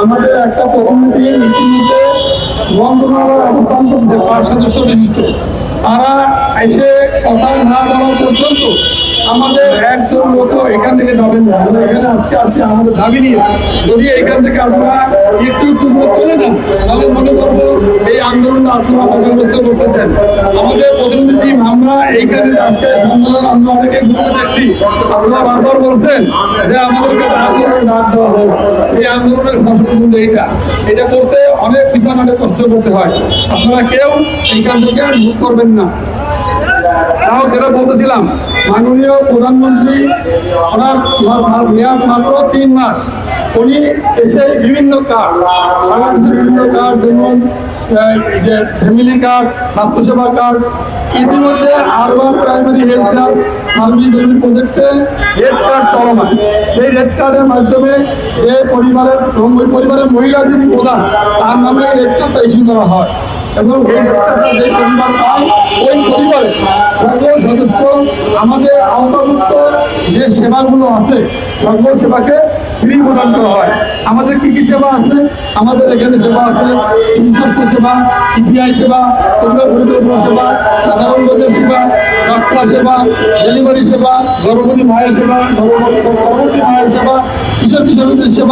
আমাদের একটা প্রতিনিধি নীতিনিতে মন্ত্রণালয় অবস্থান করতে 5 সদস্য বিশিষ্ট। তারা এসে কথা না বলা পর্যন্ত আমাদের একজন লোক এখান থেকে যাবেন না। আমরা এখানে আজকে আমাদের দাবি নিয়ে যদি এখান থেকে আপনারা একটু চলে যান তাহলে মনে করবো এই আন্দোলনটা আপনারা বাধাগ্রস্ত করতে চান। আমাদের প্রতিনিধি আমরা এইখানে আজকে আন্দোলন আমরা অনেকে ঘুরে দেখছি। আপনারা বারবার বলছেন যে আমাদেরকে ডাক দেওয়া হোক। এই আন্দোলনের ফসল কিন্তু এটা করতে অনেক পিছনে অনেক কষ্ট করতে হয়। আপনারা কেউ এইখান থেকে মুখ করবেন না। তাও যেটা বলতেছিলাম, মাননীয় প্রধানমন্ত্রী ওনার মেয়াদ মাত্র 3 মাস। উনি এসে বিভিন্ন কার্ড, বাংলাদেশের বিভিন্ন কার্ড, যেমন যে ফ্যামিলি কার্ড, স্বাস্থ্যসেবা কার্ড, ইতিমধ্যে urban primary health care service delivery প্রজেক্টে রেড কার্ড চলমান। সেই রেড কার্ডের মাধ্যমে যে পরিবারের মহিলা যিনি প্রধান তার নামে রেড কার্ডটা ইস্যু করা হয় এবং এই রেড কার্ডটা যে পরিবার পায় ওই পরিবারের সকল সদস্য আমাদের আওতাভুক্ত যে সেবাগুলো আছে সকল সেবাকে ফ্রি প্রদান করা হয়। আমাদের কি কি সেবা আছে? আমাদের এখানে সেবা আছে সুস্বাস্থ্য সেবা, ইপিআই সেবা, পরিকল্পনা সেবা, সাধারণ লোকের সেবা, ডাক্তার সেবা, ডেলিভারি সেবা, গর্ভবতী মায়ের সেবা, গর্ভবতী মায়ের সেবা, কিশোরীদের সেবা।